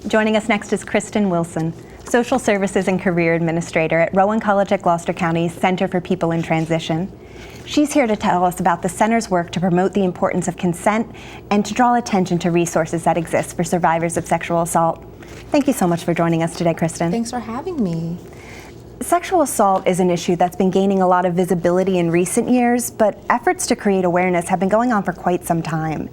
Joining us next is Kristen Wilson, Social Services and Career Administrator at Rowan College at Gloucester County's Center for People in Transition. She's here to tell us about the center's work to promote the importance of consent and to draw attention to resources that exist for survivors of sexual assault. Thank you so much for joining us today, Kristen. Thanks for having me. Sexual assault is an issue that's been gaining a lot of visibility in recent years, but efforts to create awareness have been going on for quite some time.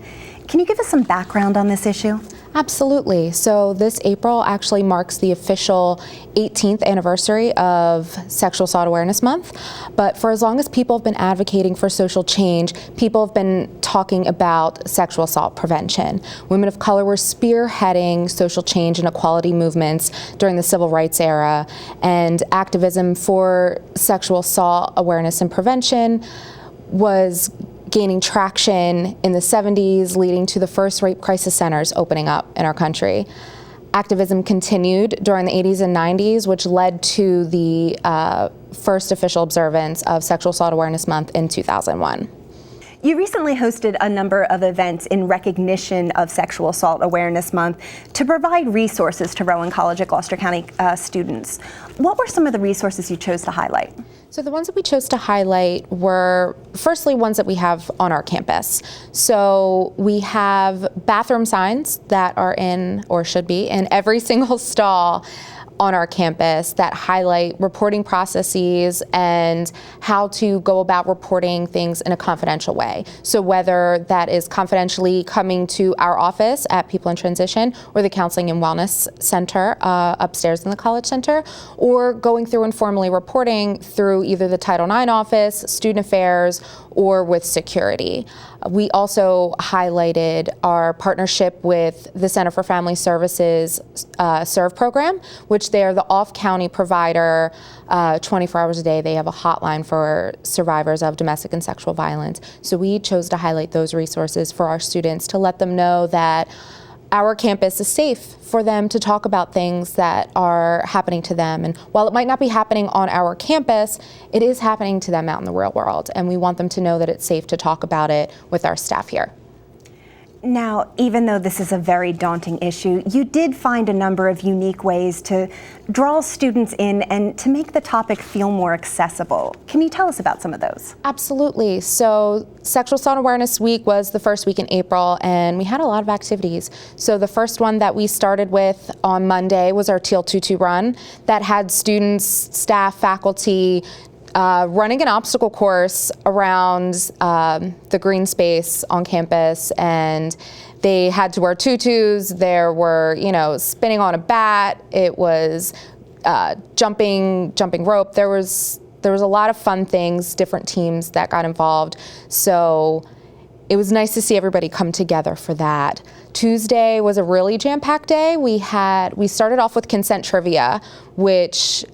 Can you give us some background on this issue? Absolutely. So this April actually marks the official 18th anniversary of Sexual Assault Awareness Month. But for as long as people have been advocating for social change, people have been talking about sexual assault prevention. Women of color were spearheading social change and equality movements during the civil rights era, and activism for sexual assault awareness and prevention was gaining traction in the 70s, leading to the first rape crisis centers opening up in our country. Activism continued during the 80s and 90s, which led to the first official observance of Sexual Assault Awareness Month in 2001. You recently hosted a number of events in recognition of Sexual Assault Awareness Month to provide resources to Rowan College at Gloucester County students. What were some of the resources you chose to highlight? So the ones that we chose to highlight were firstly ones that we have on our campus. So we have bathroom signs that are in, or should be, in every single stall on our campus that highlight reporting processes and how to go about reporting things in a confidential way. So whether that is confidentially coming to our office at People in Transition or the Counseling and Wellness Center upstairs in the College Center, or going through and formally reporting through either the Title IX office, Student Affairs, or with security. We also highlighted our partnership with the Center for Family Services SERVE program, which they are the off-county provider. 24 hours a day, they have a hotline for survivors of domestic and sexual violence. So we chose to highlight those resources for our students to let them know that our campus is safe for them to talk about things that are happening to them. And while it might not be happening on our campus, it is happening to them out in the real world. And we want them to know that it's safe to talk about it with our staff here. Now, even though this is a very daunting issue, you did find a number of unique ways to draw students in and to make the topic feel more accessible. Can you tell us about some of those? Absolutely. So Sexual Assault Awareness Week was the first week in April, and we had a lot of activities. So the first one that we started with on Monday was our Teal Tutu Run that had students, staff, faculty, running an obstacle course around the green space on campus, and they had to wear tutus. There were, spinning on a bat. It was jumping rope. There was a lot of fun things, different teams that got involved. So it was nice to see everybody come together for that. Tuesday was a really jam-packed day. We started off with consent trivia, which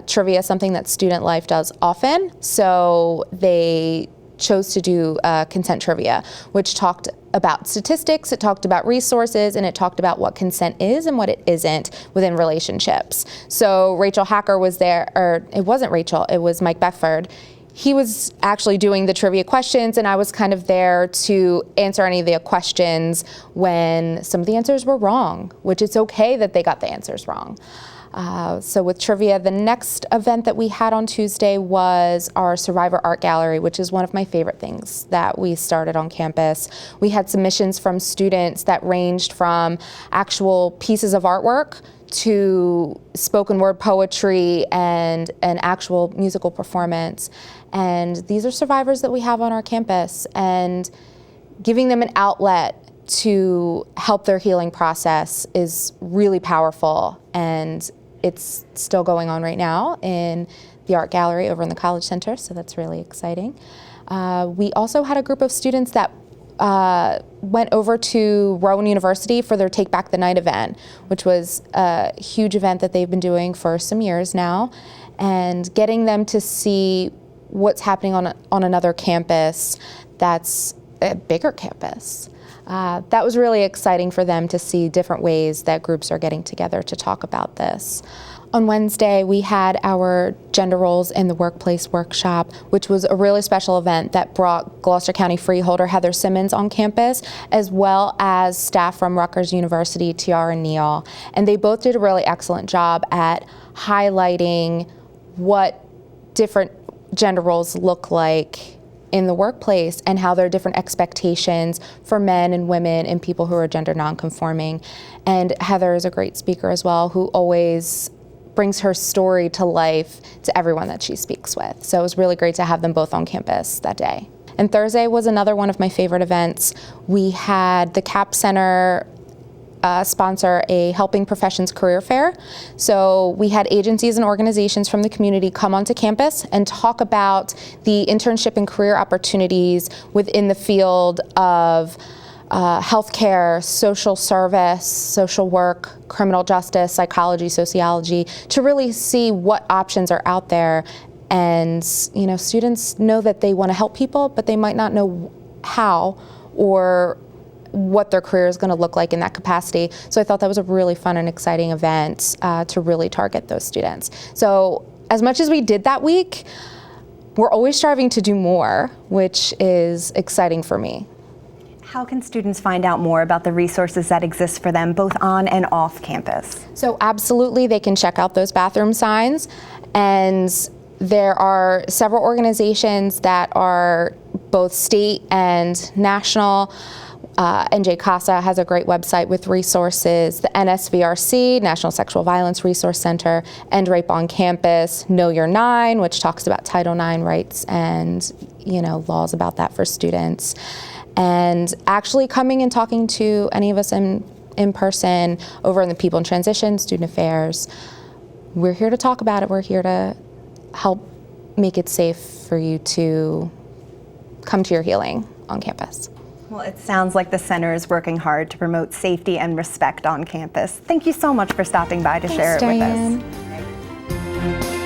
trivia is something that Student Life does often. So they chose to do consent trivia, which talked about statistics, it talked about resources, and it talked about what consent is and what it isn't within relationships. So Rachel Hacker was there, or it wasn't Rachel, it was Mike Beckford. He was actually doing the trivia questions, and I was kind of there to answer any of the questions when some of the answers were wrong, which it's okay that they got the answers wrong. So with trivia, the next event that we had on Tuesday was our Survivor Art Gallery, which is one of my favorite things that we started on campus. We had submissions from students that ranged from actual pieces of artwork to spoken word poetry and an actual musical performance. And these are survivors that we have on our campus, and giving them an outlet to help their healing process is really powerful, and it's still going on right now in the art gallery over in the College Center, so that's really exciting. We also had a group of students that went over to Rowan University for their Take Back the Night event, which was a huge event that they've been doing for some years now, and getting them to see what's happening on another campus that's a bigger campus. that was really exciting for them to see different ways that groups are getting together to talk about this. On Wednesday, we had our Gender Roles in the Workplace workshop, which was a really special event that brought Gloucester County Freeholder Heather Simmons on campus, as well as staff from Rutgers University, Tiara Neal. And they both did a really excellent job at highlighting what different gender roles look like in the workplace and how there are different expectations for men and women and people who are gender nonconforming. And Heather is a great speaker as well, who always brings her story to life to everyone that she speaks with. So it was really great to have them both on campus that day. And Thursday was another one of my favorite events. We had the CAP Center sponsor a Helping Professions Career Fair. So we had agencies and organizations from the community come onto campus and talk about the internship and career opportunities within the field of healthcare, social service, social work, criminal justice, psychology, sociology, to really see what options are out there. And students know that they want to help people, but they might not know how or what their career is going to look like in that capacity. So I thought that was a really fun and exciting event to really target those students. So as much as we did that week, we're always striving to do more, which is exciting for me. How can students find out more about the resources that exist for them both on and off campus? So absolutely, they can check out those bathroom signs. And there are several organizations that are both state and national. NJ CASA has a great website with resources. The NSVRC, National Sexual Violence Resource Center, End Rape on Campus, Know Your 9, which talks about Title IX rights and laws about that for students. And actually coming and talking to any of us in person over in the People in Transition, Student Affairs. We're here to talk about it. We're here to help make it safe for you to come to your healing on campus. Well, it sounds like the center is working hard to promote safety and respect on campus. Thank you so much for stopping by to share it with us.